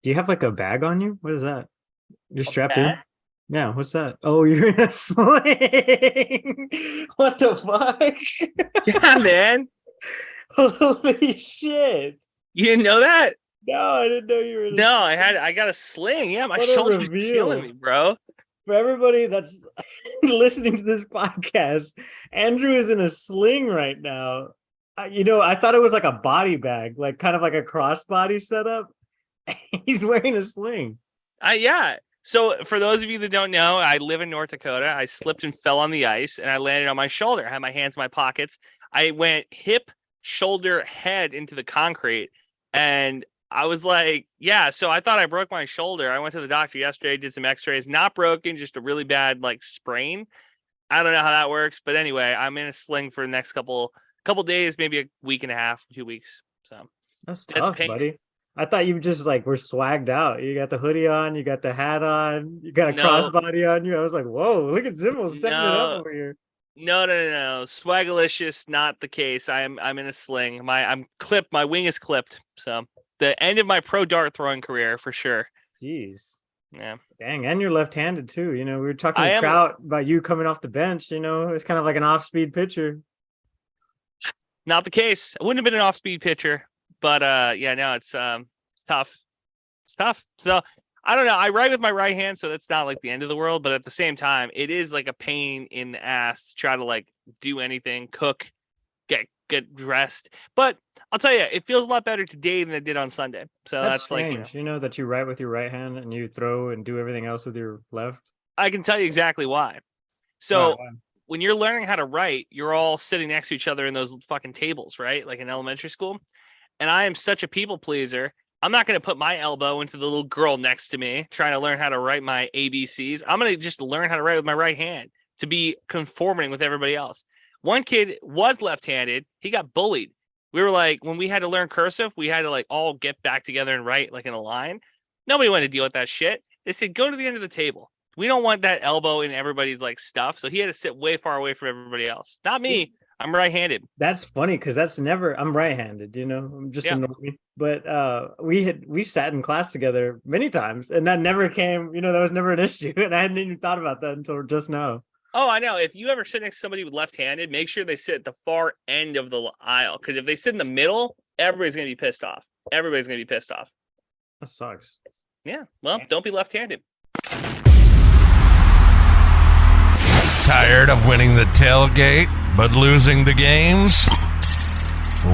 Do you have like a bag on you? What is that? You're A strapped in? bag? Yeah, what's that? Oh, you're in a sling. What the fuck? Yeah, man. Holy shit. You didn't know that? No, I didn't know you were in a No, sling. I got a sling. Yeah, my What a shoulder's killing reveal. me, bro. For everybody that's listening to this podcast, Andrew is in a sling right now. I thought it was like a body bag, like kind of like a crossbody setup. He's wearing a sling. Yeah. So for those of you that don't know, I live in North Dakota. I slipped and fell on the ice and I landed on my shoulder. I had my hands in my pockets. I went hip, shoulder, head into the concrete. And I was like, yeah. So I thought I broke my shoulder. I went to the doctor yesterday, did some x-rays, not broken, just a really bad like sprain. I don't know how that works. But anyway, I'm in a sling for the next couple days, maybe a week and a half, 2 weeks. So That's that's tough, pain. buddy. I thought you just like were swagged out. You got the hoodie on, you got the hat on, you got a No, crossbody on you. I was like, whoa, look at Zimmel stepping it up no, over here. no. Swagalicious, not the case. I'm in a sling. I'm clipped. My wing is clipped. So the end of my pro dart throwing career for sure. Jeez. Yeah, Dang, and you're left-handed too. We were talking I to am. Trout about you coming off the bench. It's kind of like an off-speed pitcher. Not the case. I wouldn't have been an off speed pitcher, but yeah, no, it's tough. It's tough. So I don't know. I write with my right hand, so that's not like the end of the world. But at the same time, it is like a pain in the ass to try to like do anything, cook, get dressed. But I'll tell you, it feels a lot better today than it did on Sunday. So That's that's like, strange, that you write with your right hand and you throw and do everything else with your left. I can tell you exactly why. Wow. So when you're learning how to write, you're all sitting next to each other in those fucking tables, right? Like in elementary school. And I am such a people pleaser. I'm not going to put my elbow into the little girl next to me trying to learn how to write my ABCs. I'm going to just learn how to write with my right hand to be conforming with everybody else. One kid was left-handed. He got bullied. We were like, when we had to learn cursive, we had to like all get back together and write like in a line. Nobody wanted to deal with that shit. They said, go to the end of the table. We don't want that elbow in everybody's like stuff. So he had to sit way far away from everybody else. Not me. I'm right-handed. That's funny because that's never. I'm right-handed. I'm just Yeah. annoys me. But we sat in class together many times, and that never came. That was never an issue, and I hadn't even thought about that until just now. Oh, I know. If you ever sit next to somebody with left-handed, make sure they sit at the far end of the aisle. Because if they sit in the middle, everybody's going to be pissed off. Everybody's going to be pissed off. That sucks. Yeah. Well, don't be left-handed. Tired of winning the tailgate, but losing the games?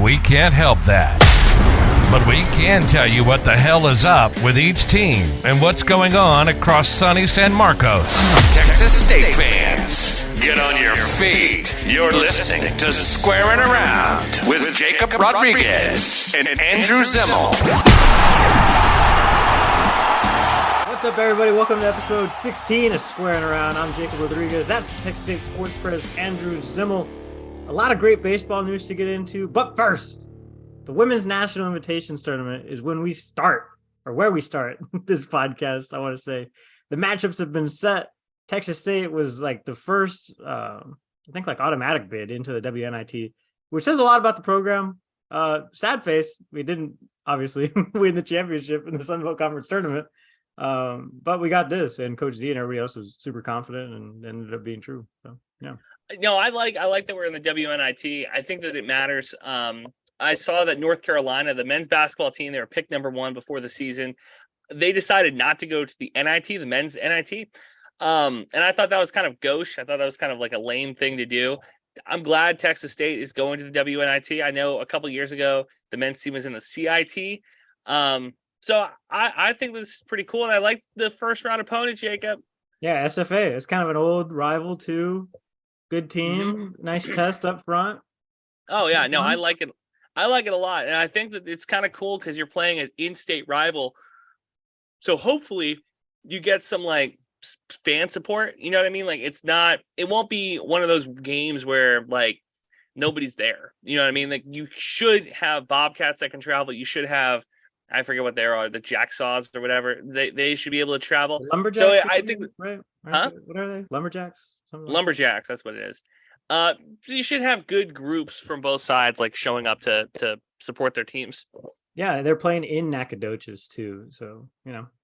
We can't help that. But we can tell you what the hell is up with each team and what's going on across sunny San Marcos. Texas State fans, get on your feet. You're listening to Squarin Around with Jacob Rodriguez and Andrew Zimmel. What's up, everybody? Welcome to episode 16 of Squarin Around. I'm Jacob Rodriguez. That's Texas State Sports Press Andrew Zimmel. A lot of great baseball news to get into, but first, the Women's National Invitations Tournament is when we start, or where we start this podcast, I want to say. The matchups have been set. Texas State was like the first, I think, like automatic bid into the WNIT, which says a lot about the program. Sad face, we didn't obviously win the championship in the Sun Belt Conference Tournament. But we got this, and Coach Z and everybody else was super confident, and ended up being true. So yeah. No, I like that we're in the WNIT. I think that it matters. I saw that North Carolina, the men's basketball team, they were picked number 1 before the season. They decided not to go to the NIT, the men's NIT. And I thought that was kind of gauche. I thought that was kind of like a lame thing to do. I'm glad Texas State is going to the WNIT. I know a couple of years ago, the men's team was in the CIT. So I think this is pretty cool. And I like the first round opponent, Jacob. Yeah, SFA. It's kind of an old rival too. Good team. Mm-hmm. Nice test up front. Oh, yeah. No, I like it. I like it a lot. And I think that it's kind of cool because you're playing an in-state rival. So hopefully you get some like fan support. You know what I mean? Like it won't be one of those games where like nobody's there. You know what I mean? Like you should have Bobcats that can travel. You should have, I forget what they are, the Jacksaws or whatever. They should be able to travel. Lumberjacks. So I think, right? huh? What are they? Lumberjacks? Lumberjacks. That's what it is. So you should have good groups from both sides, like showing up to support their teams. Yeah, they're playing in Nacogdoches too. So,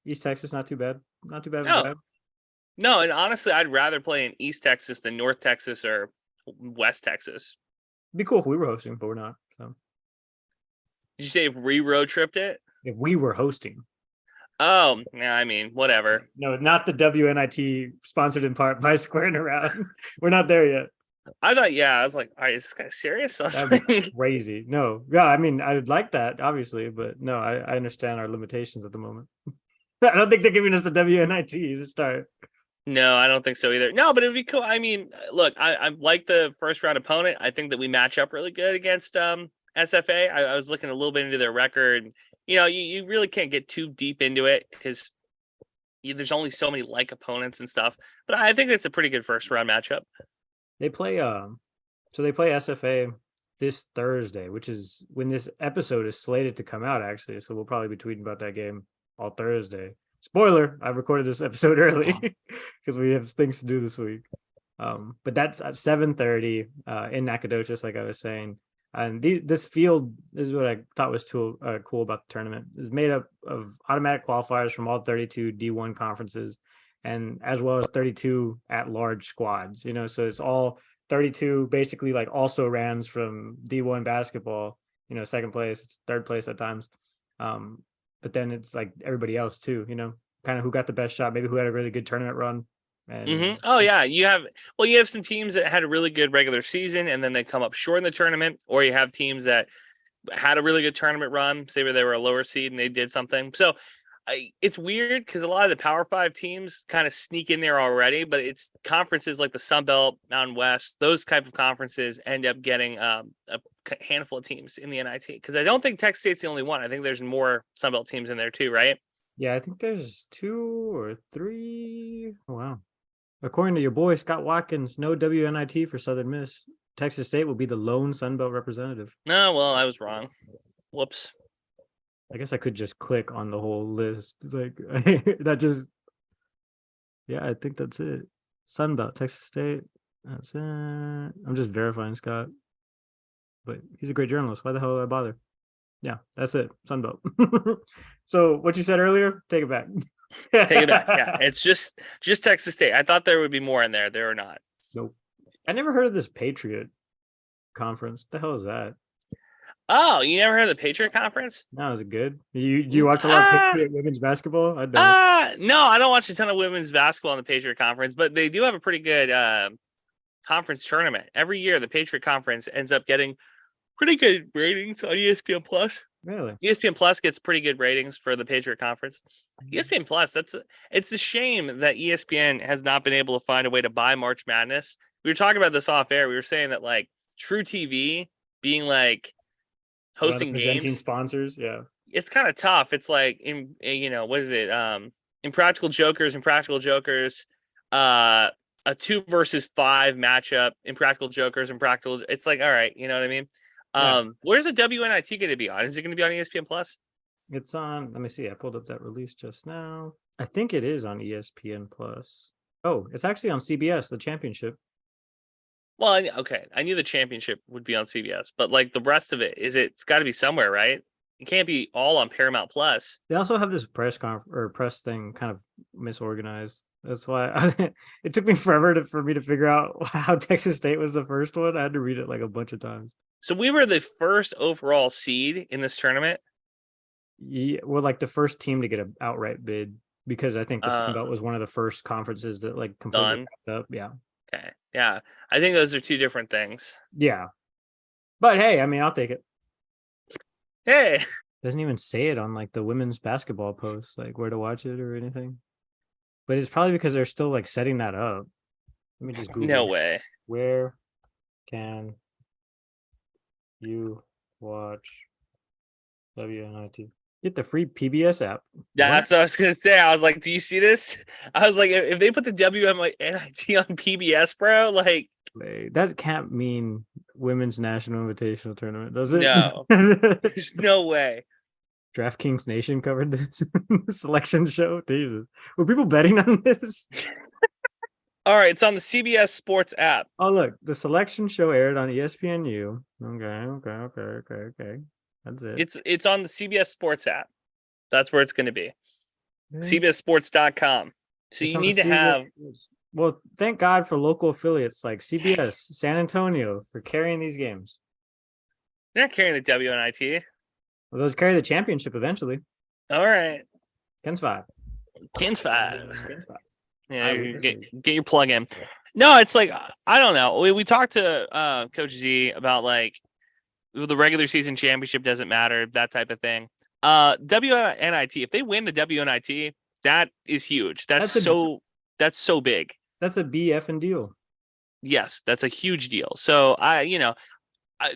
East Texas, not too bad. Not too bad of a No, drive. no, and honestly, I'd rather play in East Texas than North Texas or West Texas. It'd be cool if we were hosting, but we're not. So Did you say if we road tripped it? if we were hosting. Oh, yeah, I mean, whatever. No, not the WNIT sponsored in part by Squarin Around. We're not there yet. I thought, yeah, I was like, all right, is this guy serious? I was That'd be like, crazy. No, yeah, I mean, I would like that, obviously, but no, I understand our limitations at the moment. I don't think they're giving us the WNIT to start. no, I don't think so either. No, but it would be cool. I mean, look, I like the first round opponent. I think that we match up really good against SFA. I was looking a little bit into their record. You really can't get too deep into it because there's only so many like opponents and stuff. But I think it's a pretty good first round matchup. They play so they play SFA this Thursday, which is when this episode is slated to come out, actually. So we'll probably be tweeting about that game all Thursday. Spoiler, I recorded this episode early because we have things to do this week. But that's at 7:30 in Nacogdoches, like I was saying. And this field is what I thought was cool about the tournament. It's made up of automatic qualifiers from all 32 D1 conferences, and as well as 32 at-large squads. So it's all 32 basically like also rans from D1 basketball. Second place, third place at times. But then it's like everybody else too. Kind of who got the best shot, maybe who had a really good tournament run. And Oh yeah, you have some teams that had a really good regular season and then they come up short in the tournament, or you have teams that had a really good tournament run, say where they were a lower seed and they did something. So it's weird because a lot of the Power 5 teams kind of sneak in there already, but it's conferences like the Sun Belt, Mountain West, those type of conferences end up getting a handful of teams in the NIT, because I don't think Texas State's the only one. I think there's more Sun Belt teams in there too, right? yeah, I think there's 2 or 3. Wow. According to your boy Scott Watkins, no WNIT for Southern Miss. Texas State will be the lone Sun Belt representative. No, well, I was wrong. Whoops. I guess I could just click on the whole list. Like that just, yeah, I think that's it. Sun Belt, Texas State. That's it. I'm just verifying Scott, but he's a great journalist. Why the hell would I bother? Yeah, that's it. Sun Belt. So what you said earlier, take it back. Take it back. Yeah, it's just Texas State. I thought there would be more in there. There are not. Nope. I never heard of this Patriot conference. What the hell is that? Oh, you never heard of the Patriot Conference? No, is it good? Do you watch a lot of Patriot women's basketball? I don't. No, I don't watch a ton of women's basketball in the Patriot Conference, but they do have a pretty good conference tournament. Every year, the Patriot Conference ends up getting pretty good ratings on ESPN Plus. Really? ESPN Plus gets pretty good ratings for the Patriot Conference. ESPN Plus, it's a shame that ESPN has not been able to find a way to buy March Madness. We were talking about this off air. We were saying that like True TV being like hosting presenting games, sponsors, yeah, it's kind of tough. It's like what is it? Impractical Jokers, a 2 versus 5 matchup, Impractical Jokers, Impractical. It's like, all right, you know what I mean? Yeah. Where's the WNIT going to be on? Is it going to be on ESPN Plus? It's on. Let me see. I pulled up that release just now. I think it is on ESPN Plus. Oh, it's actually on CBS, the championship. Well, okay, I knew the championship would be on CBS, but like the rest of it, it's got to be somewhere, right? It can't be all on Paramount Plus. They also have this press thing kind of misorganized. That's why it took me forever for me to figure out how Texas State was the first one. I had to read it like a bunch of times. So we were the first overall seed in this tournament. Yeah, well, like the first team to get an outright bid, because I think the Sun Belt was one of the first conferences that like completely wrapped up. Yeah. Okay. Yeah. I think those are 2 different things. Yeah. But hey, I mean, I'll take it. Hey. Doesn't even say it on like the women's basketball post, like where to watch it or anything. But it's probably because they're still like setting that up. Let me just Google. No way. Where can you watch WNIT? Get the free PBS app. That's what I was gonna say. I was like, "Do you see this?" I was like, "If they put the WNIT on PBS, bro, like that can't mean Women's National Invitational Tournament, does it?" No, there's no way. DraftKings Nation covered this selection show. Jesus, were people betting on this? All right, it's on the CBS Sports app. Oh, look, the selection show aired on ESPNU. Okay. That's it. It's on the CBS Sports app. That's where it's going to be. It's- CBSSports.com. So it's you on the need to CBS have. Well, thank God for local affiliates like CBS, San Antonio for carrying these games. They're not carrying the WNIT. Well, those carry the championship eventually. All right. Ken's 5. Ken's 5. Ken's 5. Yeah, I you would get your plug in. No, it's like I don't know. We talked to Coach Z about like the regular season championship doesn't matter, that type of thing. WNIT, if they win the WNIT, that is huge. That's so big. That's a BF and deal. Yes, that's a huge deal. So Mr.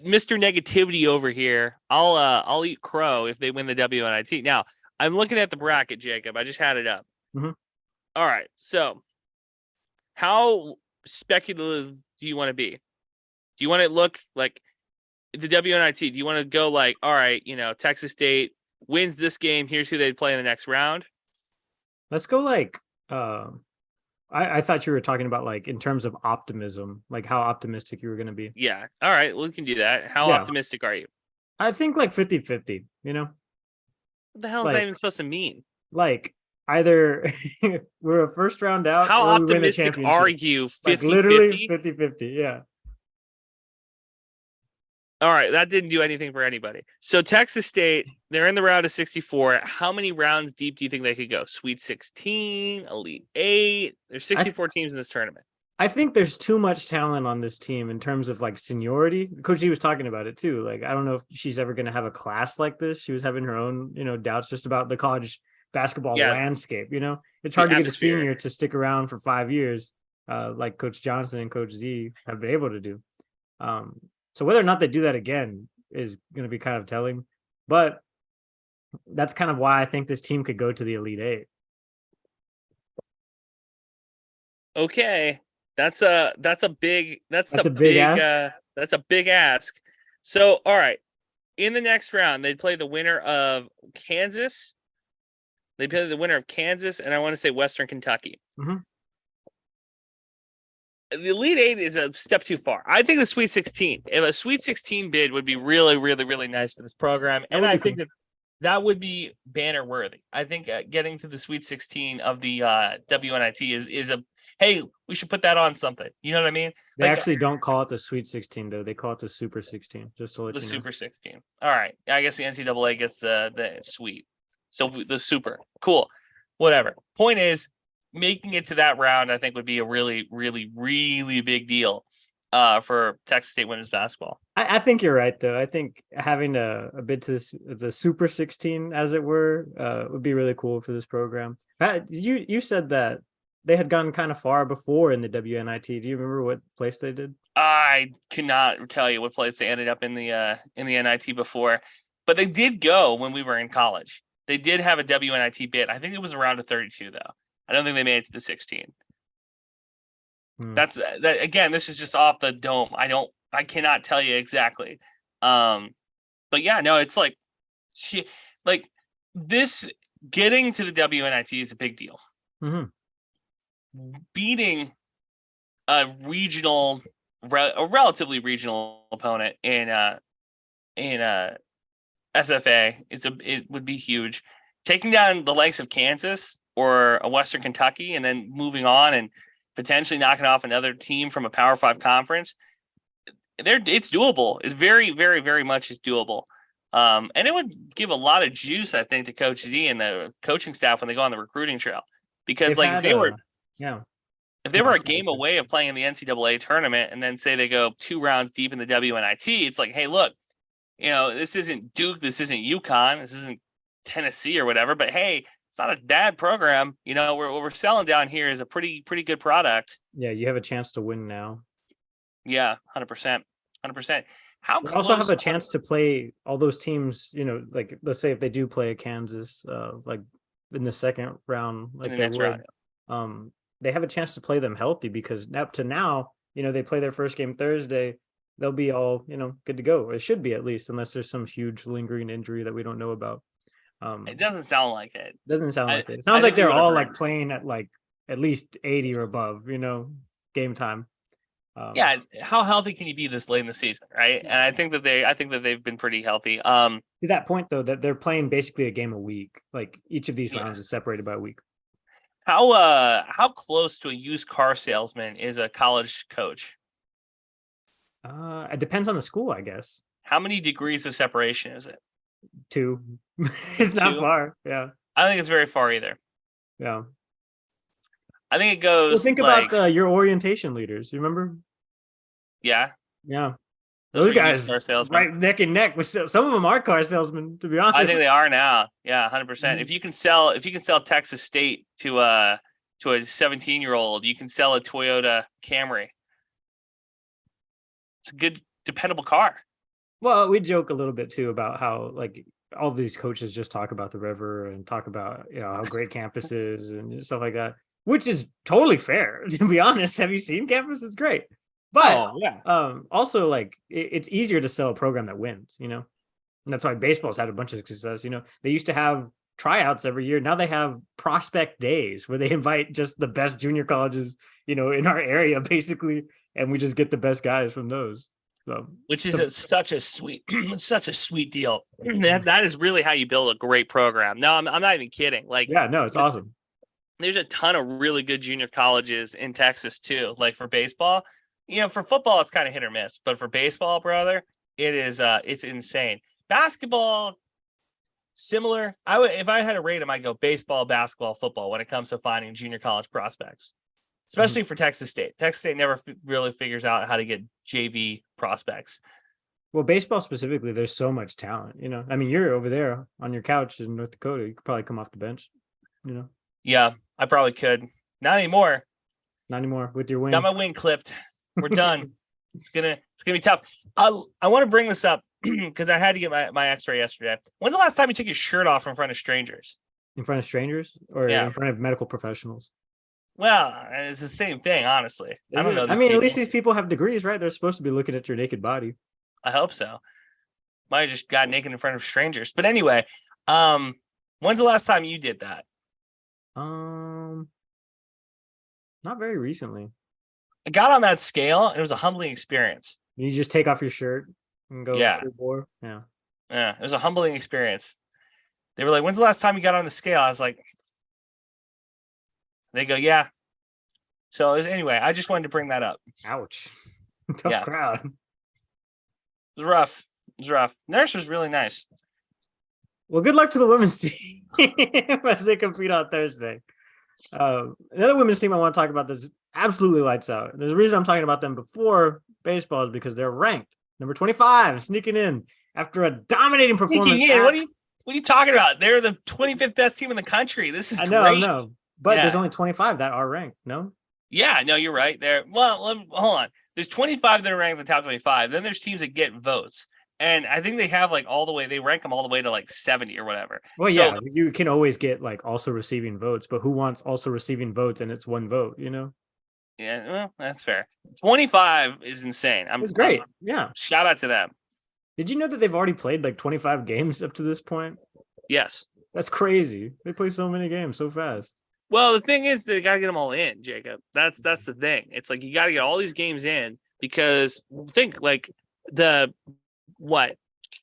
Negativity over here, I'll eat crow if they win the WNIT. Now, I'm looking at the bracket, Jacob. I just had it up. Mhm. All right. So how speculative do you want to be? Do you want to look like the WNIT? Do you want to go like, all right, Texas State wins this game. Here's who they'd play in the next round. Let's go like I thought you were talking about like in terms of optimism, like how optimistic you were going to be. Yeah. All right. Well, we can do that. How optimistic are you? I think like 50-50, What the hell is like, that even supposed to mean? Like either we're a first round out. How or we win a optimistic are you? 50-50? Like literally 50-50. Yeah. All right, that didn't do anything for anybody. So Texas State, they're in the round of 64. How many rounds deep do you think they could go? Sweet 16, Elite 8. There's 64 teams in this tournament. I think there's too much talent on this team in terms of like seniority. Coach G was talking about it too. Like, I don't know if she's ever going to have a class like this. She was having her own, doubts just about the college basketball landscape. It's hard to get a senior to stick around for 5 years, like Coach Johnson and Coach Z have been able to do. So whether or not they do that again is going to be kind of telling, but that's kind of why I think this team could go to the Elite 8. Okay. That's a big ask. So, all right. In the next round, they'd play the winner of Kansas. They play the winner of Kansas, and I want to say Western Kentucky. Mm-hmm. The Elite 8 is a step too far. I think the Sweet 16, if a Sweet 16 bid would be really, really, really nice for this program. And I think that would be banner worthy. I think getting to the Sweet 16 of the WNIT is a, hey, we should put that on something. You know what I mean? They actually don't call it the Sweet 16, though. They call it the Super 16, just to let you know. The Super 16. All right. I guess the NCAA gets the Sweet. So the Super. Cool. Whatever. Point is, making it to that round, I think, would be a really, really, really big deal for Texas State women's basketball. I think you're right, though. I think having a bid to the Super 16, as it were, would be really cool for this program. You said that they had gone kind of far before in the WNIT. Do you remember what place they did? I cannot tell you what place they ended up in the NIT before, but they did go when we were in college. They did have a WNIT bid. I think it was around a 32, though. I don't think they made it to the 16. That's that again. This is just off the dome. I cannot tell you exactly. But yeah, no, it's like this getting to the WNIT is a big deal. Mm-hmm. Beating a relatively regional opponent in SFA it would be huge. Taking down the likes of Kansas or a Western Kentucky and then moving on and potentially knocking off another team from a Power 5 conference, it's doable. It's very, very, very much is doable. And it would give a lot of juice, I think, to Coach Z and the coaching staff when they go on the recruiting trail. Because if they were a game away of playing in the NCAA tournament and then say they go 2 rounds deep in the WNIT, it's like, hey, look, this isn't Duke, this isn't UConn, this isn't Tennessee or whatever, but hey, it's not a bad program. What we're selling down here is a pretty good product. Yeah, you have a chance to win now. Yeah, 100%. How you also have a chance to play all those teams, like let's say if they do play a Kansas, like in the second round, like they would, they have a chance to play them healthy because up to now, they play their first game Thursday. They'll be all, good to go. It should be at least, unless there's some huge lingering injury that we don't know about. It doesn't sound like it. Doesn't sound like it. It sounds like they're all like playing at like at least 80 or above, game time. Yeah, how healthy can you be this late in the season, right? And I think that they've been pretty healthy. To that point though, that they're playing basically a game a week. Like each of these rounds is separated by a week. How close to a used car salesman is a college coach? It depends on the school, I guess. How many degrees of separation is it? 2. It's not 2? far. Yeah. I don't think it's very far either. Yeah. I think it goes. Well, think about your orientation leaders. You remember? Yeah. Yeah. Those guys right neck and neck with some of them are car salesmen, to be honest. I think they are now. Yeah, 100%. If you can sell Texas State to a 17-year-old, you can sell a Toyota Camry. It's a good, dependable car. Well, we joke a little bit too about how like all these coaches just talk about the river and talk about how great campus is and stuff like that, which is totally fair. To be honest, have you seen campus? It's great. But also like it's easier to sell a program that wins, and that's why baseball's had a bunch of success. They used to have tryouts every year. Now they have prospect days where they invite just the best junior colleges, in our area, basically, and we just get the best guys from those. So, which is such a sweet deal. That is really how you build a great program. No, I'm not even kidding. Like, yeah, no, it's awesome. There's a ton of really good junior colleges in Texas too. Like for baseball. For football, it's kind of hit or miss, but for baseball, brother, it's insane. Basketball, similar. If I had to rate them, I'd go baseball, basketball, football when it comes to finding junior college prospects, especially for Texas State. Texas State never really figures out how to get JV prospects. Well, baseball specifically, there's so much talent. I mean, you're over there on your couch in North Dakota. You could probably come off the bench. Yeah, I probably could. Not anymore. Not anymore with your wing. Got my wing clipped. We're done. It's gonna be tough. I want to bring this up because I had to get my X-ray yesterday. When's the last time you took your shirt off in front of strangers? In front of strangers, or in front of medical professionals? Well, it's the same thing, honestly. I don't know. I mean, at least these people have degrees, right? They're supposed to be looking at your naked body. I hope so. Might have just got naked in front of strangers. But anyway, when's the last time you did that? Not very recently. I got on that scale and it was a humbling experience. You just take off your shirt and go full bore? Yeah. Yeah, it was a humbling experience. They were like, when's the last time you got on the scale? I was like, they go, yeah. So anyway, I just wanted to bring that up. Ouch. Tough crowd. It was rough. Nurse was really nice. Well, good luck to the women's team as they compete on Thursday. Another women's team I want to talk about that's absolutely lights out. There's a reason I'm talking about them before baseball is because they're ranked number 25, sneaking in after a dominating performance. Sneaking in? What are you talking about? They're the 25th best team in the country. This is great. I know. But there's only 25 that are ranked, no? Yeah, no, you're right. Well, hold on. There's 25 that are ranked in the top 25. Then there's teams that get votes. And I think they have they rank them all the way to 70 or whatever. Well, yeah, you can always get also receiving votes, but who wants also receiving votes and it's one vote, Yeah, well, that's fair. 25 is insane. It's great. Yeah. Shout out to them. Did you know that they've already played 25 games up to this point? Yes. That's crazy. They play so many games so fast. Well, the thing is, they got to get them all in, Jacob. That's the thing. It's you got to get all these games in because think the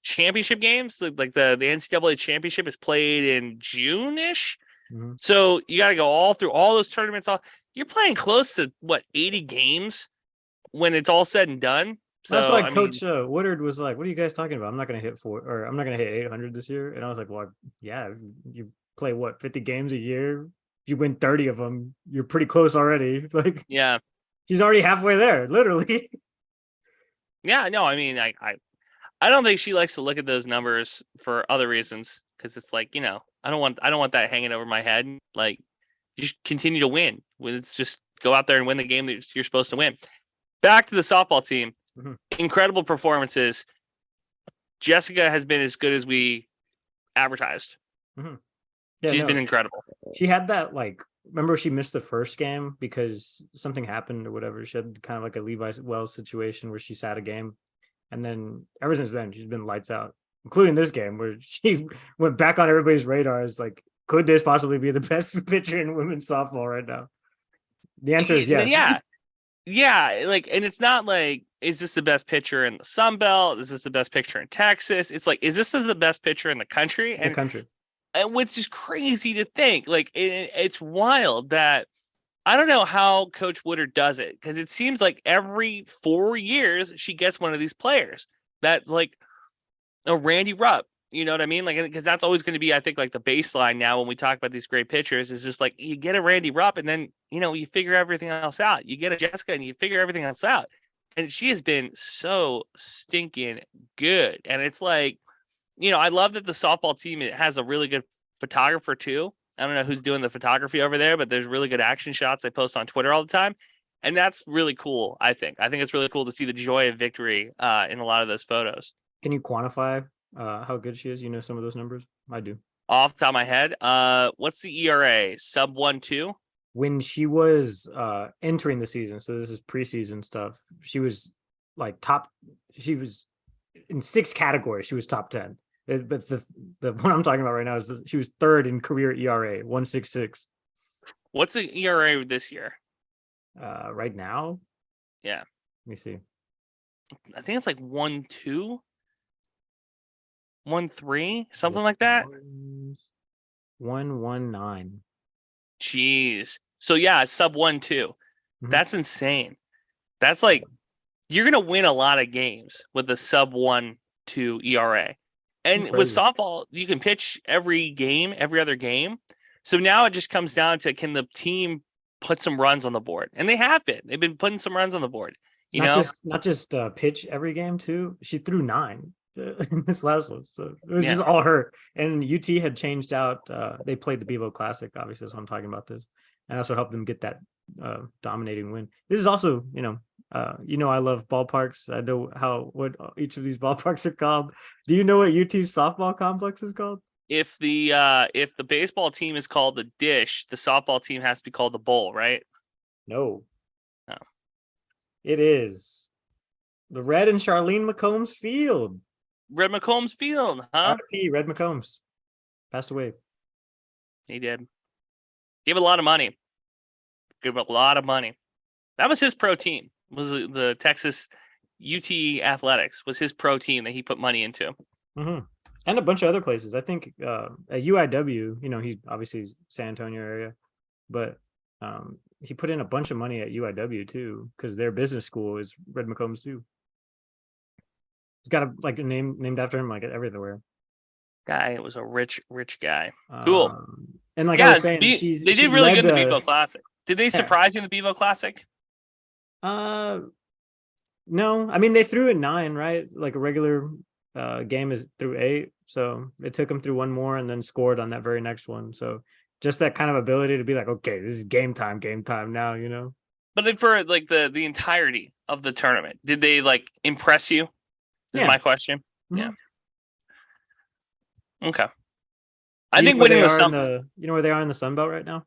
championship games, the NCAA championship is played in June-ish. Mm-hmm. So you got to go all through all those tournaments. You're playing close to 80 games when it's all said and done. So that's why Coach Woodard was like, "What are you guys talking about? I'm not going to hit 800 this year." And I was like, "Well, yeah, you play 50 games a year. If you win 30 of them, you're pretty close already." Yeah, she's already halfway there, literally. Yeah, no, I mean, I don't think she likes to look at those numbers for other reasons because it's I don't want that hanging over my head. Just continue to win. It's just go out there and win the game that you're supposed to win. Back to the softball team. Mm-hmm. Incredible performances. Jessica has been as good as we advertised. Mm-hmm. Yeah, she's been incredible. She had that remember she missed the first game because something happened or whatever. She had kind of a Levi Wells situation where she sat a game. And then ever since then, she's been lights out, including this game where she went back on everybody's radars. Could this possibly be the best pitcher in women's softball right now? The answer is yes. Yeah. Yeah, like, and it's not like, is this the best pitcher in the Sun Belt? Is this the best pitcher in Texas? It's like, is this the best pitcher in the country? The country. And which is crazy to think. Like, it's wild that I don't know how Coach Woodard does it, because it seems like every 4 years she gets one of these players that's like a Randy Rupp. You know what I mean? Like, because that's always going to be, I think, like the baseline now when we talk about these great pitchers is just like you get a Randy Rupp and then, you figure everything else out. You get a Jessica and you figure everything else out. And she has been so stinking good. And it's like, I love that the softball team has a really good photographer too. I don't know who's doing the photography over there, but there's really good action shots they post on Twitter all the time. And that's really cool, I think. I think it's really cool to see the joy of victory in a lot of those photos. Can you quantify how good she is? You know some of those numbers? I do. Off the top of my head, what's the ERA? Sub 1.2? When she was entering the season, so this is preseason stuff, she was like she was in 6 categories. She was top 10. But the one I'm talking about right now is she was 3rd in career ERA, 1.66. What's the ERA this year? Right now? Yeah. Let me see. I think it's like 1.2, 1.3, something like that. 1.19. Jeez. So yeah, it's sub 1.2. Mhm. That's insane. That's like, you're gonna win a lot of games with a sub 1.2 ERA. And with softball, you can pitch every game, every other game. So now it just comes down to, can the team put some runs on the board? And they have been. They've been putting some runs on the board. Not just pitch every game too. She threw 9 in this last one, so it was just all her. And UT had changed out. They played the Bevo Classic, obviously. So I'm talking about this, and also helped them get that dominating win. This is also, I love ballparks. I know what each of these ballparks are called. Do you know what UT's softball complex is called? If the baseball team is called the Dish, the softball team has to be called the Bowl, right? No. Oh. It is the Red and Charlene McCombs Field. Red McCombs Field, huh? R.I.P. Red McCombs passed away. He did. Gave a lot of money. That was his pro team. Was the Texas UT Athletics was his pro team that he put money into. Mm-hmm. And a bunch of other places. I think at UIW, he's obviously San Antonio area, but he put in a bunch of money at UIW too, because their business school is Red McCombs too. He's got a name named after him, like everywhere. Guy was a rich guy. Cool. And like I was saying, they did really good in the Bevo Classic. Did they surprise you in the Bevo Classic? No. I mean, they threw at 9, right? Like a regular game is through 8. So it took them through one more and then scored on that very next one. So just that kind of ability to be like, okay, this is game time now, But then for like the entirety of the tournament, did they like impress you? Is my question. Mm-hmm. Yeah. Okay. I think winning you know where they are in the Sun Belt right now?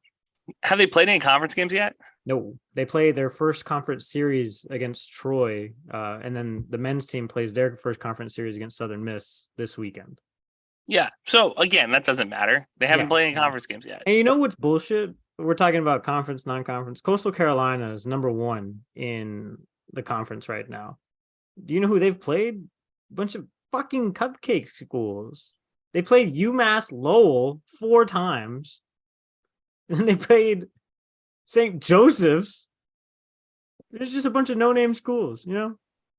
Have they played any conference games yet? No, they play their first conference series against Troy, and then the men's team plays their first conference series against Southern Miss this weekend. Yeah. So again, that doesn't matter. They haven't played any conference games yet. And you know what's bullshit? We're talking about conference, non-conference. Coastal Carolina is number 1 in the conference right now. Do you know who they've played? A bunch of fucking cupcake schools. They played UMass Lowell 4 times. And they played St. Joseph's. There's just a bunch of no-name schools,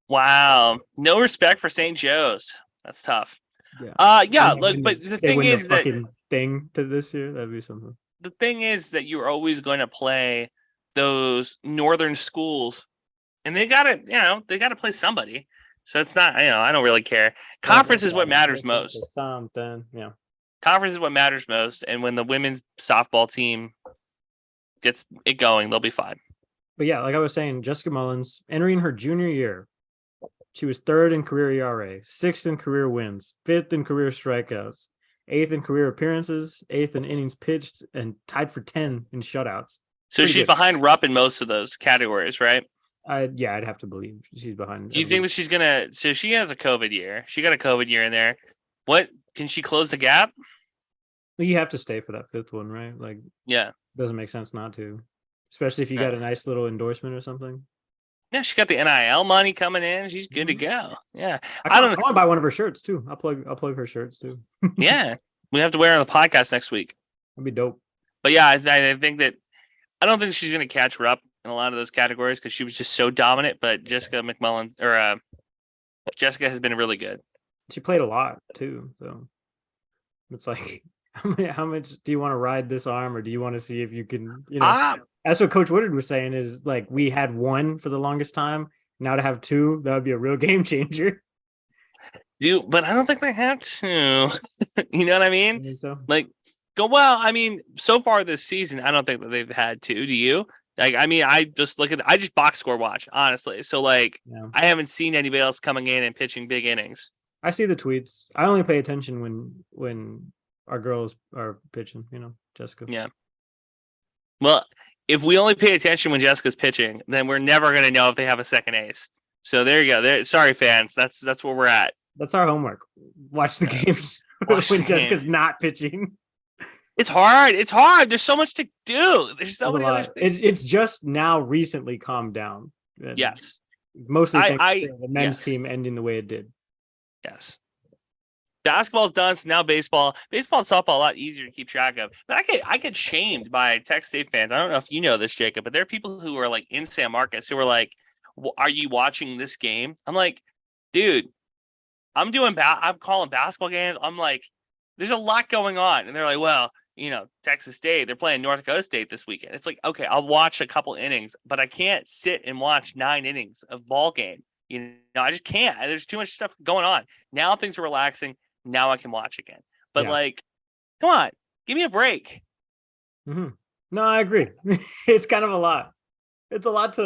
Wow. No respect for St. Joe's. That's tough. Yeah. Look, but the thing is that thing to this year, that'd be something. The thing is that you're always going to play those northern schools, and they gotta play somebody. So it's not, I don't really care. Conference is what matters most. Something, yeah. Conference is what matters most, and when the women's softball team gets it going, they'll be fine. But yeah, like I was saying, Jessica Mullins entering her junior year, she was 3rd in career ERA, 6th in career wins, 5th in career strikeouts, 8th in career appearances, 8th in innings pitched, and tied for 10 in shutouts. So she's behind Rupp in most of those categories, right? I'd have to believe she's behind. Do you think that she's gonna? So she has a COVID year. She got a COVID year in there. What can she close the gap? You have to stay for that 5th one, right? Like, yeah, doesn't make sense not to, especially if you got a nice little endorsement or something. Yeah, she got the NIL money coming in. She's good to go. Yeah, I want to buy one of her shirts too. I'll plug her shirts too. Yeah, we have to wear her on the podcast next week. That'd be dope. But yeah, I think that I don't think she's going to catch her up in a lot of those categories because she was just so dominant. But Jessica has been really good. She played a lot too, so it's like, how much do you want to ride this arm, or do you want to see if you can, that's what Coach Woodard was saying, is like, we had one for the longest time. Now to have two, that would be a real game changer. But I don't think they have to. You know what I mean? I think so. Like, I mean, so far this season, I don't think that they've had to. Do you? Like, I mean, I just box score watch, honestly. So like, I haven't seen anybody else coming in and pitching big innings. I see the tweets. I only pay attention when our girls are pitching, Jessica. Yeah. Well, if we only pay attention when Jessica's pitching, then we're never going to know if they have a second ace. So there you go. Sorry, fans. That's where we're at. That's our homework. Watch the games when Jessica's not pitching. It's hard. There's so much to do. There's so many other things. It's just now recently calmed down. Yes. Mostly the men's team ending the way it did. Yes. Basketball's done, so now baseball. Baseball and softball a lot easier to keep track of. But I get shamed by Texas State fans. I don't know if you know this, Jacob, but there are people who are like in San Marcos who are like, "Are you watching this game?" I'm like, dude, I'm calling basketball games. I'm like, there's a lot going on, and they're like, well, Texas State, they're playing North Dakota State this weekend. It's like, okay, I'll watch a couple innings, but I can't sit and watch 9 innings of ball game. I just can't. There's too much stuff going on. Now things are relaxing. Now I can watch again. But like, come on, give me a break. Mm-hmm. No, I agree. It's kind of a lot. It's a lot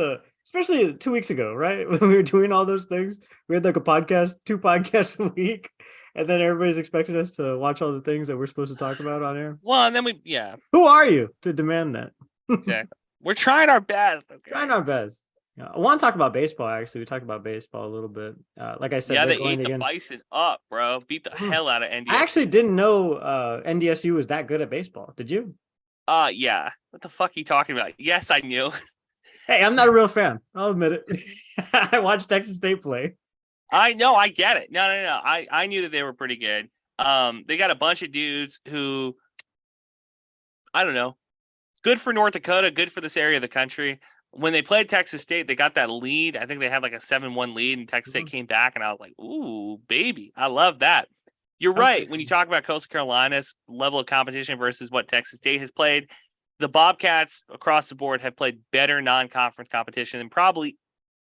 especially 2 weeks ago, right? When we were doing all those things, we had like 2 podcasts a week, and then everybody's expecting us to watch all the things that we're supposed to talk about on air. Well, and then who are you to demand that? Exactly. We're trying our best. Okay. Trying our best. Yeah, I want to talk about baseball. Actually, we talked about baseball a little bit. Like I said, they ate the Bison up, bro. Beat the hell out of NDSU. I actually didn't know NDSU was that good at baseball. Did you? Yeah. What the fuck are you talking about? Yes, I knew. Hey, I'm not a real fan. I'll admit it. I watched Texas State play. I know. I get it. No. I knew that they were pretty good. They got a bunch of dudes who, I don't know, good for North Dakota, good for this area of the country. When they played Texas State, they got that lead. I think they had like a 7-1 lead, and Texas State came back, and I was like, ooh, baby. I love that. You're right. When you talk about Coastal Carolina's level of competition versus what Texas State has played, the Bobcats across the board have played better non-conference competition than probably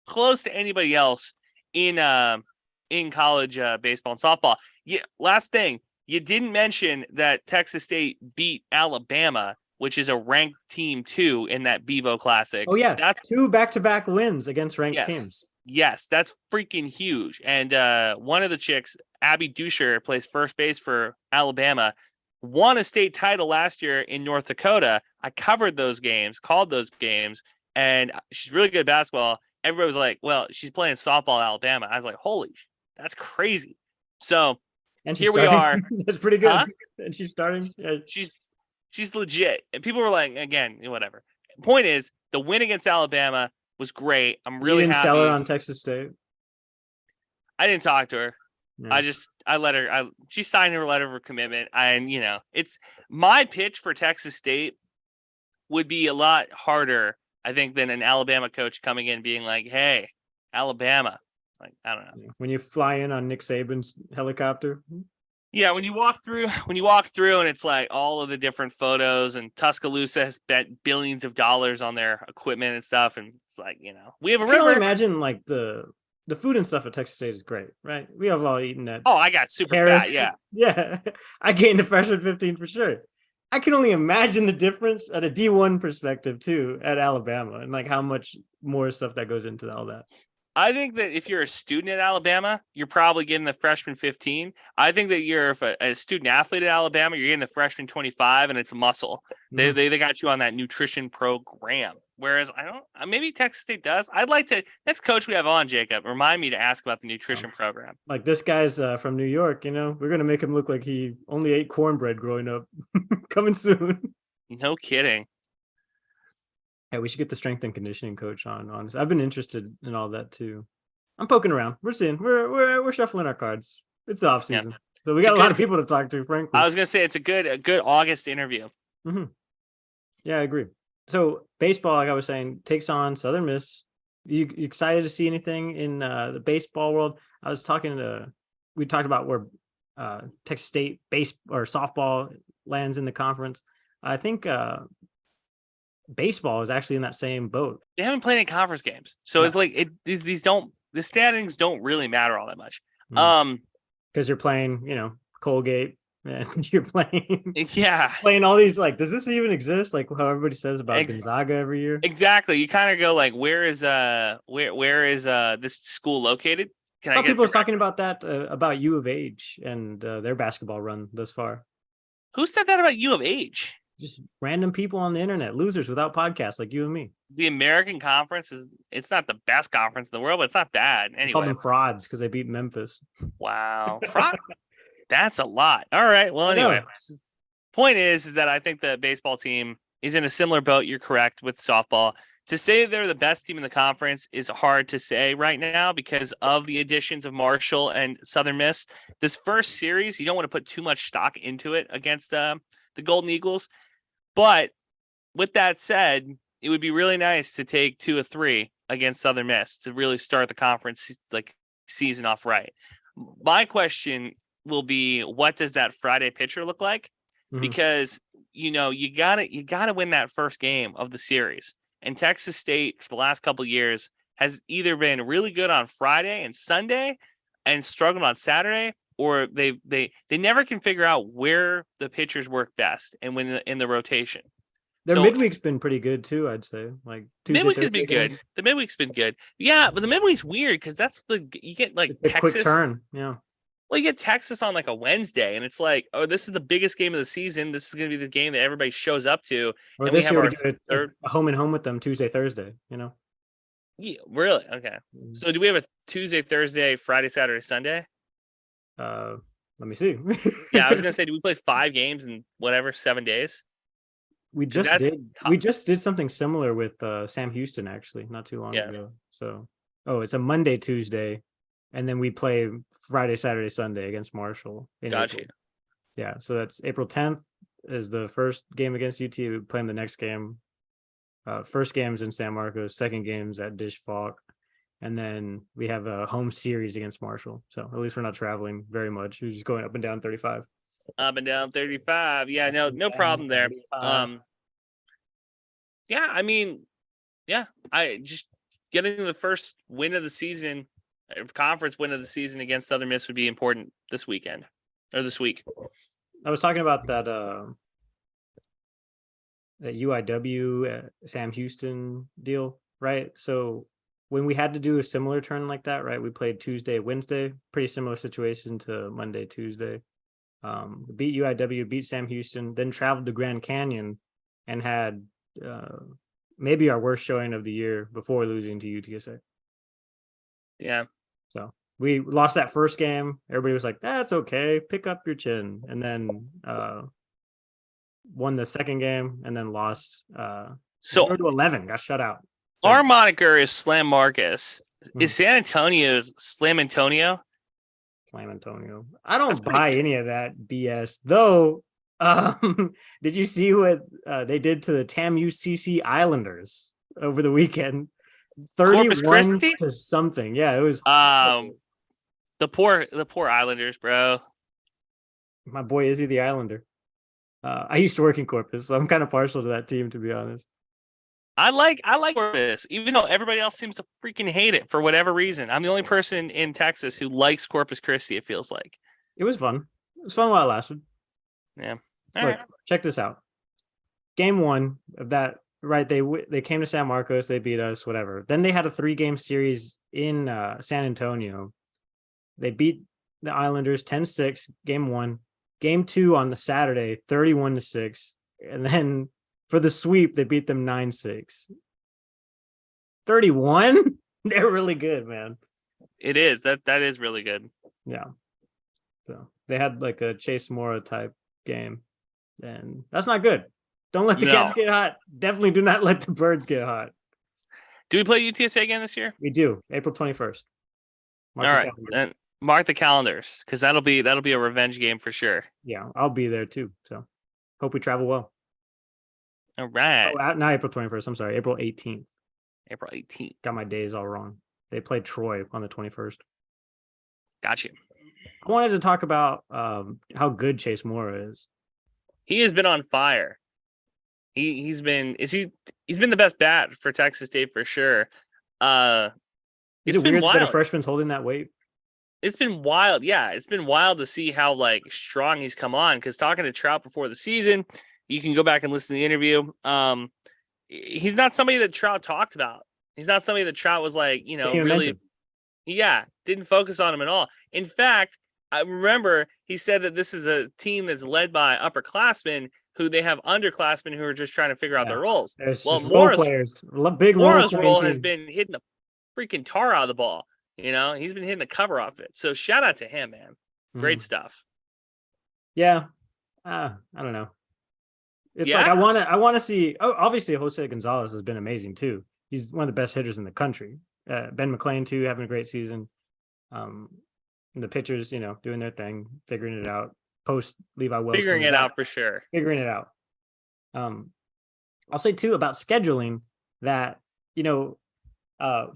close to anybody else in college baseball and softball. Yeah. Last thing, you didn't mention that Texas State beat Alabama, which is a ranked team too in that Bevo Classic. Oh yeah, that's 2 back-to-back wins against ranked teams. Yes, that's freaking huge. And one of the chicks, Abby Dusher, plays first base for Alabama, won a state title last year in North Dakota. I covered those games, called those games, and she's really good at basketball. Everybody was like, well, she's playing softball at Alabama. I was like, holy, that's crazy. So here we are. That's pretty good. Huh? And she's starting. Yeah. She's legit. And people were like, again, whatever. Point is, the win against Alabama was great. I'm really happy. Sell her on Texas State. I didn't talk to her. Yeah. I let her. She signed her letter of commitment. And it's my pitch for Texas State would be a lot harder, I think, than an Alabama coach coming in being like, "Hey, Alabama." Like, I don't know. When you fly in on Nick Saban's helicopter. Yeah, when you walk through and it's like all of the different photos, and Tuscaloosa has spent billions of dollars on their equipment and stuff, and it's like, we have a river. I can only imagine like the food and stuff at Texas State is great, right? We have all eaten that. Oh, I got super fat, yeah. Yeah, I gained the freshman 15 for sure. I can only imagine the difference at a D1 perspective too at Alabama, and like how much more stuff that goes into all that. I think that if you're a student at Alabama, you're probably getting the freshman 15. I think that you're a student athlete at Alabama, you're getting the freshman 25, and it's a muscle. Mm-hmm. They got you on that nutrition program. Whereas maybe Texas State does. I'd like to, next coach we have on, Jacob, remind me to ask about the nutrition program. Like, this guy's from New York, we're going to make him look like he only ate cornbread growing up. Coming soon. No kidding. Hey, we should get the strength and conditioning coach on. Honestly, I've been interested in all that too. I'm poking around. We're seeing. We're shuffling our cards. It's the off season, so we got a lot of people to talk to. Frankly, I was gonna say it's a good August interview. Mm-hmm. Yeah, I agree. So baseball, like I was saying, takes on Southern Miss. You excited to see anything in the baseball world? We talked about where Texas State or softball lands in the conference. I think baseball is actually in that same boat. They haven't played any conference games, so it's like the standings don't really matter all that much. Because you're playing, Colgate, and you're playing Yeah, playing all these, like, does this even exist? Like how everybody says about Gonzaga every year. Exactly. You kind of go like, where is this school located? Some people are talking about that about U of H and their basketball run thus far. Who said that about U of H? Just random people on the internet, losers without podcasts like you and me. The American Conference it's not the best conference in the world, but it's not bad. Anyway, call them frauds because they beat Memphis. Wow, fraud. That's a lot. All right. Well, anyway, point is that I think the baseball team is in a similar boat. You're correct with softball. To say they're the best team in the conference is hard to say right now because of the additions of Marshall and Southern Miss. This first series, you don't want to put too much stock into it against the Golden Eagles. But with that said, it would be really nice to take 2 or 3 against Southern Miss to really start the conference season off right. My question will be, what does that Friday pitcher look like? Mm-hmm. Because you gotta win that first game of the series. And Texas State for the last couple of years has either been really good on Friday and Sunday and struggled on Saturday, or they never can figure out where the pitchers work best and when in the rotation. Their midweek's been pretty good too, I'd say. Like midweek has been good. The midweek's been good. Yeah, but the midweek's weird because that's you get like a Texas quick turn. Yeah. Well, you get Texas on like a Wednesday, and it's like, oh, this is the biggest game of the season. This is going to be the game that everybody shows up to. Or and this year we do a home and home with them Tuesday, Thursday. Yeah, really? Okay. So do we have a Tuesday, Thursday, Friday, Saturday, Sunday? Let me see. Yeah, I was going to say, do we play 5 games in 7 days? We just did something similar with Sam Houston actually not too long ago. So, it's a Monday, Tuesday, and then we play Friday, Saturday, Sunday against Marshall. Gotcha. April. Yeah, so that's April 10th is the first game against UT. We play them the next game. First game's in San Marcos, second game's at Dish Falk, and then we have a home series against Marshall. So at least we're not traveling very much. We're just going up and down 35. Up and down 35. Yeah, no problem there. Yeah, I mean, I just getting the first win of the season, conference win of the season against Southern Miss would be important this week. I was talking about that UIW Sam Houston deal, right? So when we had to do a similar turn like that, right? We played Tuesday, Wednesday, pretty similar situation to Monday, Tuesday. Beat UIW, beat Sam Houston, then traveled to Grand Canyon and had maybe our worst showing of the year before losing to UTSA. Yeah. So we lost that first game. Everybody was like, that's okay. Pick up your chin. And then won the second game and then lost 0-11, got shut out. Our moniker is Slam Marcus. Is San Antonio's Slam Antonio? Slam Antonio. I don't buy any of that BS though. Did you see what they did to the TAMU CC Islanders over the weekend? 31 to something. Yeah, it was the poor Islanders, bro. My boy Izzy the Islander. I used to work in Corpus, so I'm kind of partial to that team, to be honest. I like Corpus, even though everybody else seems to freaking hate it for whatever reason. I'm the only person in Texas who likes Corpus Christi, it feels like. It was fun. It was fun while it lasted. Yeah. Look, check this out. Game 1 of that, right? They came to San Marcos, they beat us, whatever. Then they had a 3-game series in San Antonio. They beat the Islanders 10-6, game 1. Game 2 on the Saturday, 31-6. And then for the sweep, they beat them 9-6. 31? They're really good, man. It is. That is really good. Yeah. So they had like a Chase Mora type game. And that's not good. Don't let the cats get hot. Definitely do not let the birds get hot. Do we play UTSA again this year? We do. April 21st. All right. And mark the calendars, because that'll be a revenge game for sure. Yeah, I'll be there too. So hope we travel well. All right. Oh, not April 21st. I'm sorry, April 18th. April 18th. Got my days all wrong. They played Troy on the 21st. Got you. I wanted to talk about how good Chase Mora is. He has been on fire. He's been the best bat for Texas State for sure. Is it weird that a freshman's holding that weight? It's been wild. Yeah, it's been wild to see how strong he's come on. Because talking to Trout before the season, you can go back and listen to the interview. He's not somebody that Trout talked about. He's not somebody that Trout was really. Yeah, didn't focus on him at all. In fact, I remember he said that this is a team that's led by upperclassmen who they have underclassmen who are just trying to figure out their roles. Well, Mora's role has been hitting the freaking tar out of the ball. He's been hitting the cover off it. So shout out to him, man. Great stuff. Yeah. I don't know. It's like I want to see. Oh, obviously, Jose Gonzalez has been amazing too. He's one of the best hitters in the country. Ben McClain too, having a great season. The pitchers, doing their thing, figuring it out. Post Levi Wells, figuring it out for sure. Figuring it out. I'll say too about scheduling that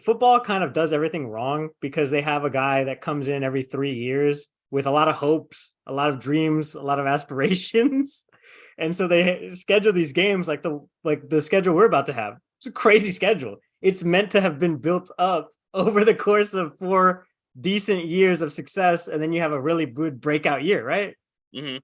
football kind of does everything wrong because they have a guy that comes in every 3 years with a lot of hopes, a lot of dreams, a lot of aspirations. And so they schedule these games like the schedule we're about to have. It's a crazy schedule. It's meant to have been built up over the course of 4 decent years of success. And then you have a really good breakout year, right? Mm-hmm.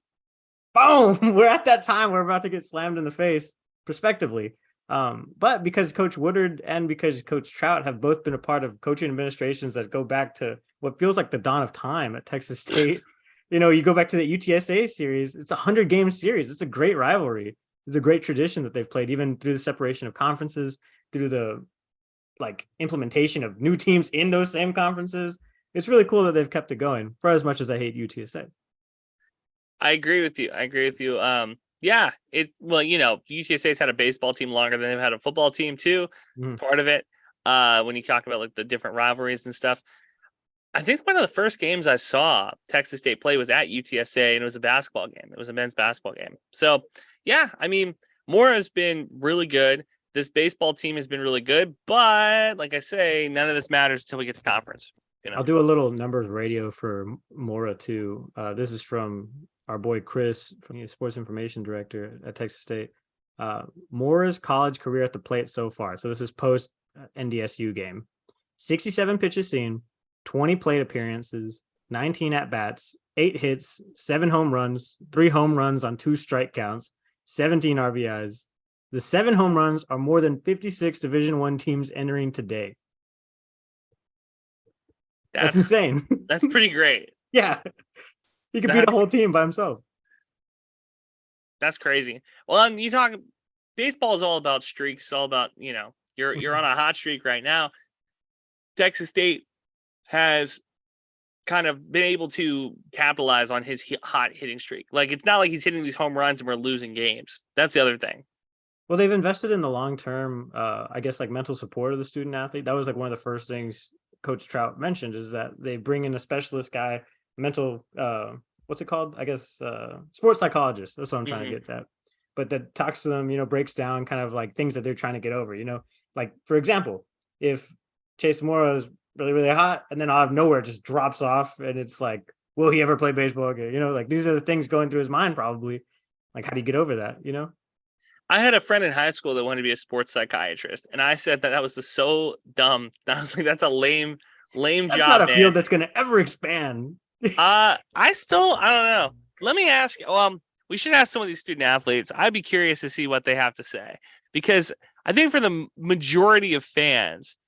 Boom! We're at that time. We're about to get slammed in the face, prospectively. But because Coach Woodard and because Coach Trout have both been a part of coaching administrations that go back to what feels like the dawn of time at Texas State. You go back to the UTSA series. It's a 100-game series. It's a great rivalry. It's a great tradition that they've played, even through the separation of conferences, through the implementation of new teams in those same conferences. It's really cool that they've kept it going, for as much as I hate UTSA. I agree with you. Yeah, UTSA's had a baseball team longer than they've had a football team too. It's part of it. When you talk about the different rivalries and stuff, I think one of the first games I saw Texas State play was at UTSA, and it was a basketball game. It was a men's basketball game. So yeah, Mora has been really good. This baseball team has been really good, but like I say, none of this matters until we get to conference. I'll do a little numbers radio for Mora too. This is from our boy Chris, from the sports information director at Texas State. Mora's college career at the plate so far. So this is post NDSU game. 67 pitches seen, 20 plate appearances, 19 at bats, 8 hits, 7 home runs, 3 home runs on 2 strike counts, 17 RBIs. The 7 home runs are more than 56 Division I teams entering today. That's insane. That's pretty great. Yeah. He could beat a whole team by himself. That's crazy. Well, you talk baseball is all about streaks. It's all about, you're on a hot streak right now. Texas State has kind of been able to capitalize on his hot hitting streak. It's not like he's hitting these home runs and we're losing games. That's the other thing. Well, they've invested in the long-term, mental support of the student athlete. That was one of the first things Coach Trout mentioned, is that they bring in a specialist guy, mental, what's it called? Sports psychologist. That's what I'm trying to get at. But that talks to them, breaks down kind of things that they're trying to get over, for example, if Chase Mora is really, really hot and then out of nowhere just drops off and it's will he ever play baseball again? These are the things going through his mind probably. How do you get over that, I had a friend in high school that wanted to be a sports psychiatrist, and I said that was so dumb. I was like, that's a lame job. That's not a field that's going to ever expand. I don't know. Let me ask. We should ask some of these student athletes. I'd be curious to see what they have to say, because I think for the majority of fans,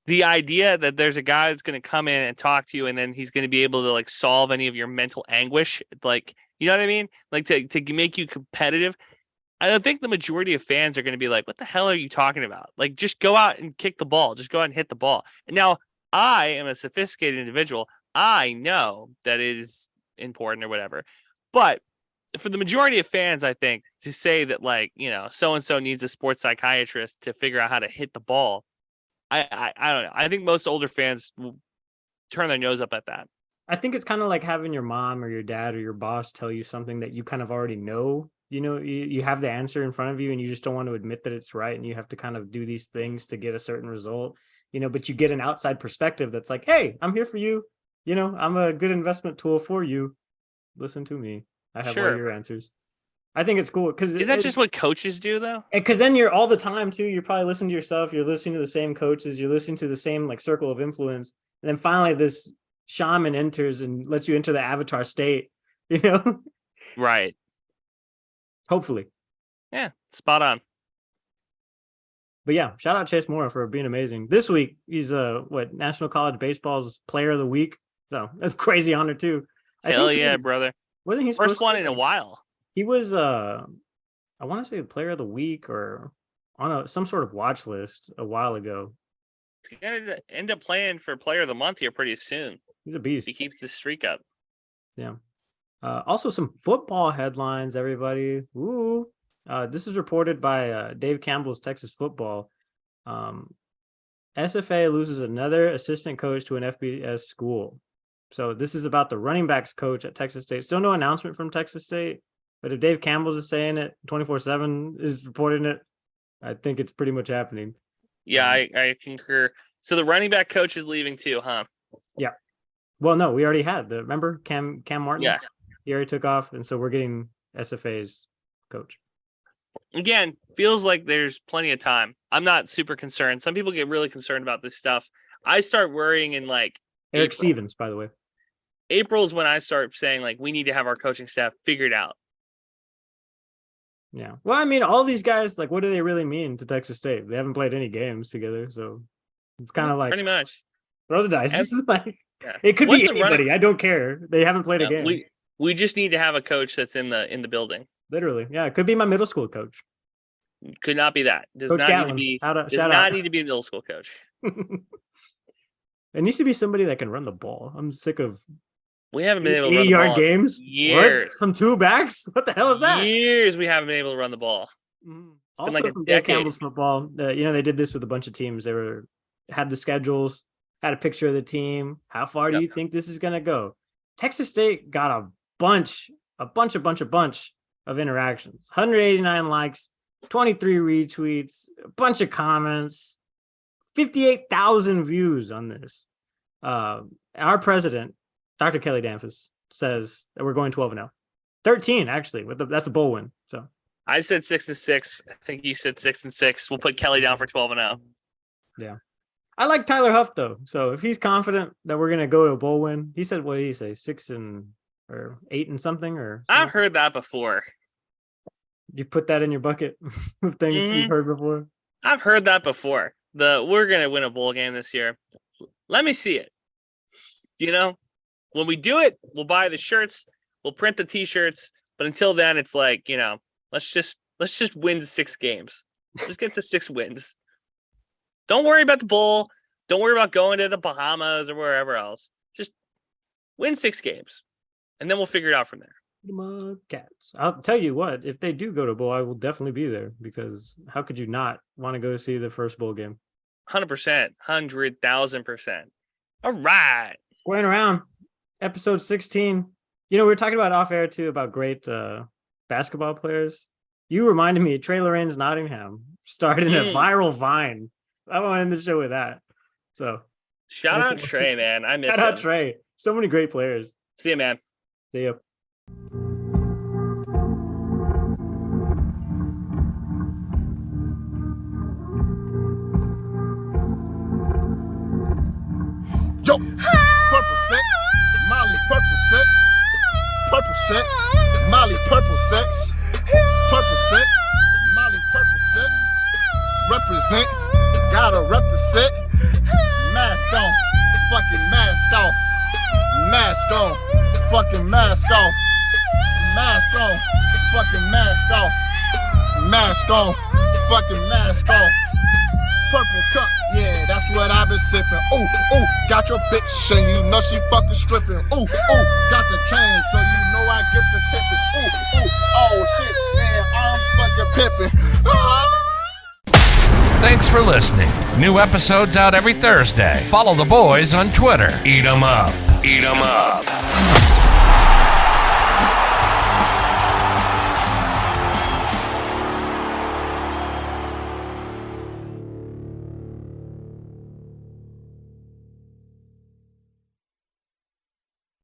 the idea that there's a guy that's going to come in and talk to you, and then he's going to be able to solve any of your mental anguish, you know what I mean? To make you competitive. I don't think the majority of fans are going to be like, what the hell are you talking about? Just go out and kick the ball. Just go out and hit the ball. And now I am a sophisticated individual. I know that it is important or whatever. But for the majority of fans, I think, to say that, like, so and so needs a sports psychiatrist to figure out how to hit the ball. I don't know. I think most older fans will turn their nose up at that. I think it's kind of like having your mom or your dad or your boss tell you something that you kind of already know. You have the answer in front of you and you just don't want to admit that it's right. And you have to kind of do these things to get a certain result, but you get an outside perspective that's like, hey, I'm here for you. I'm a good investment tool for you. Listen to me. I have all your answers. I think it's cool because is that just what coaches do though? Because then you're all the time too. You're probably listening to yourself. You're listening to the same coaches. You're listening to the same like circle of influence. And then finally this shaman enters and lets you enter the avatar state, Right. Hopefully. Yeah, spot on. But yeah, shout out Chase Mora for being amazing. This week, he's National College Baseball's Player of the Week. So that's crazy honor too. Hell yeah, brother. Wasn't he first one in a while? He was I want to say the Player of the Week or on some sort of watch list a while ago. He's gonna end up playing for Player of the Month here pretty soon. He's a beast. He keeps this streak up. Yeah. Also some football headlines, everybody. Ooh. This is reported by Dave Campbell's Texas Football. SFA loses another assistant coach to an FBS school. So this is about the running backs coach at Texas State. Still no announcement from Texas State, but if Dave Campbell's is saying it, 24/7 is reporting it, I think it's pretty much happening. Yeah, I concur. So the running back coach is leaving too, huh? Yeah. Well, no, we already had remember Cam Martin? Yeah. He already took off, and so we're getting SFA's coach. Again, feels like there's plenty of time. I'm not super concerned. Some people get really concerned about this stuff. I start worrying in like Eric April. Stevens, by the way. April is when I start saying like we need to have our coaching staff figured out. Yeah. Well, I mean, all these guys, like, what do they really mean to Texas State? They haven't played any games together, so it's kind of like pretty much throw the dice. It could be anybody. I don't care. They haven't played a game. We just need to have a coach that's in the building. Literally, yeah. It could be my middle school coach. Could not be that. Does Coach not Gatlin. need to be. Does not need to be a middle school coach. It needs to be somebody that can run the ball. I'm sick of. We haven't been able to run 80-yard games. Years. What? From two backs? What the hell is that? Years we haven't been able to run the ball. Also, like from Dave Campbell's football, they did this with a bunch of teams. They had the schedules, had a picture of the team. How far do you think this is gonna go? Texas State got a bunch of interactions. 189 likes, 23 retweets, a bunch of comments, 58,000 views on this. Our president, Dr. Kelly Danfus, says that we're going 12-0. 13, actually. That's a bowl win. So I said 6-6. I think you said 6-6. We'll put Kelly down for 12-0. Yeah. I like Tyler Huff, though. So if he's confident that we're going to go to a bowl win, he said, what did he say? 6 or 8 and something? Or I've heard that before. You put that in your bucket of things you've heard before? I've heard that before. We're going to win a bowl game this year. Let me see it. When we do it, we'll buy the shirts, we'll print the t-shirts, but until then it's like, let's just win 6 games. Let's get to 6 wins. Don't worry about the bowl. Don't worry about going to the Bahamas or wherever else. Just win 6 games. And then we'll figure it out from there. Bobcats. I'll tell you what, if they do go to bowl, I will definitely be there, because how could you not want to go see the first bowl game? 100%, 100,000%. All right. Going around episode 16. We were talking about off air too about great basketball players. You reminded me of Trey Lorenz Nottingham started a viral Vine. I want to end the show with that. So shout out Trey, man. I miss him. Shout out Trey. So many great players. See you, man. See you. Yo, purple sex, Molly purple sex, Molly purple sex, Molly purple sex, represent, gotta rep the set, mask on, fucking mask off, mask on, fucking mask off, mask on, fucking mask off, mask on, fucking mask off. Purple cup, yeah, that's what I've been sipping. Ooh, ooh, got your bitch and you know she fucking stripping. Ooh, ooh, got the chain so you know I get the tipping. Ooh, ooh, Oh shit, man, I'm fucking pimping. Thanks for listening. New episodes out every Thursday. Follow the boys on Twitter. Eat 'em up. Eat 'em up.